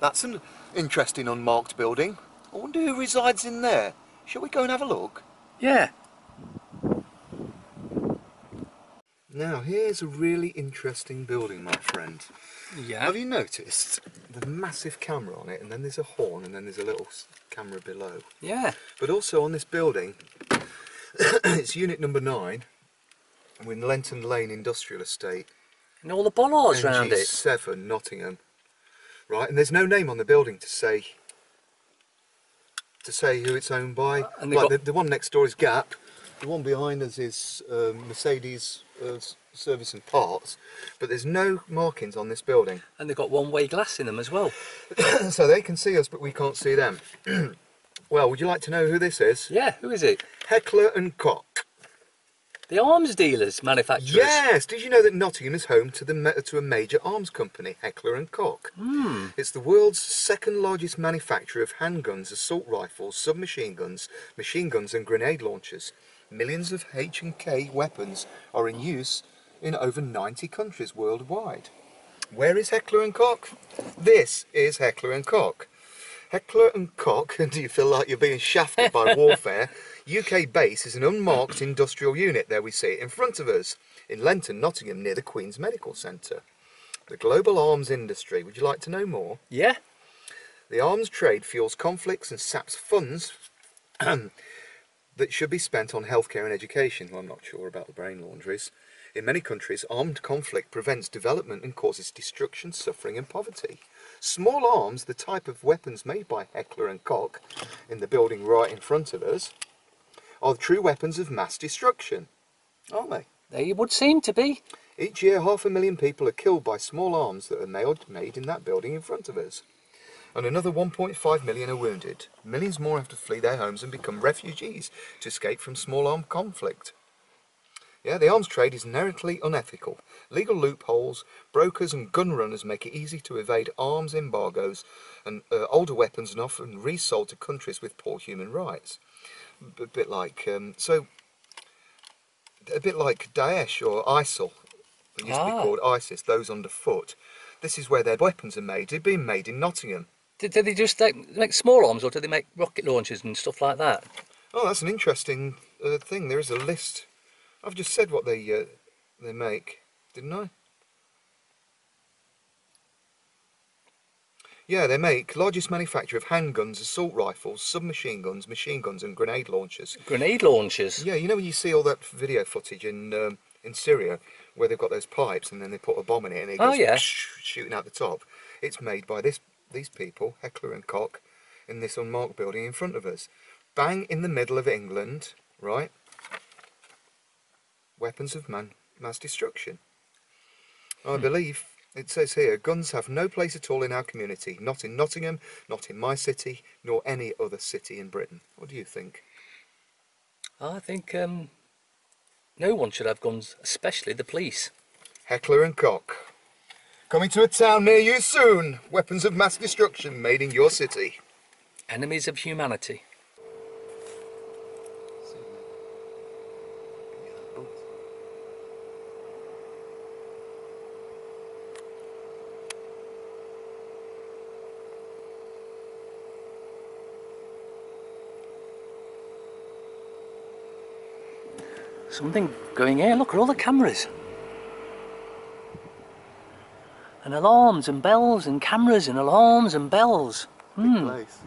That's an interesting unmarked building. I wonder who resides in there. Shall we go and have a look? Yeah. Now here's a really interesting building, my friend. Yeah. Have you noticed the massive camera on it, and then there's a horn, and then there's a little camera below? Yeah. But also on this building, it's unit number 9, and we're in Lenton Lane Industrial Estate. And all the bollards round it. NG7 Nottingham. Right, and there's no name on the building to say who it's owned by. And like the one next door is Gap. The one behind us is Mercedes Service and Parts, but there's no markings on this building. And they've got one-way glass in them as well. So they can see us, but we can't see them. Well, would you like to know who this is? Yeah, who is it? Heckler Koch. The arms dealers, manufacturers. Yes, did you know that Nottingham is home to a major arms company, Heckler Koch? It's the world's second largest manufacturer of handguns, assault rifles, submachine guns, machine guns and grenade launchers. Millions of H&K weapons are in use in over 90 countries worldwide. Where is Heckler Koch? This is Heckler Koch. Heckler Koch, do you feel like you're being shafted by warfare? UK base is an unmarked industrial unit. There we see it in front of us, in Lenton, Nottingham, near the Queen's Medical Centre. The global arms industry. Would you like to know more? Yeah. The arms trade fuels conflicts and saps funds that should be spent on healthcare and education. Well, I'm not sure about the brain laundries. In many countries, armed conflict prevents development and causes destruction, suffering and poverty. Small arms, the type of weapons made by Heckler Koch in the building right in front of us, are the true weapons of mass destruction, aren't they? They would seem to be. Each year, 500,000 people are killed by small arms that are made in that building in front of us. And another 1.5 million are wounded. Millions more have to flee their homes and become refugees to escape from small armed conflict. Yeah, the arms trade is inherently unethical. Legal loopholes, brokers and gun runners make it easy to evade arms embargoes and older weapons, and often resold to countries with poor human rights. A bit like Daesh or ISIL. It used to be called ISIS, those underfoot. This is where their weapons are made. They've been made in Nottingham. Did they just make small arms, or did they make rocket launchers and stuff like that? Oh, that's an interesting thing. There is a list. I've just said what they make, didn't I? Yeah, they make largest manufacturer of handguns, assault rifles, submachine guns, machine guns and grenade launchers. Grenade launchers? Yeah, you know when you see all that video footage in Syria where they've got those pipes and then they put a bomb in it and it goes shooting out the top. It's made by these people, Heckler & Koch, in this unmarked building in front of us. Bang in the middle of England, right? Weapons of mass destruction. I believe it says here, guns have no place at all in our community, not in Nottingham, not in my city, nor any other city in Britain. What do you think? I think no one should have guns, especially the police. Heckler & Koch. Coming to a town near you soon. Weapons of mass destruction made in your city. Enemies of humanity. Something going here, look at all the cameras. And alarms and bells and cameras and alarms and bells. Big place.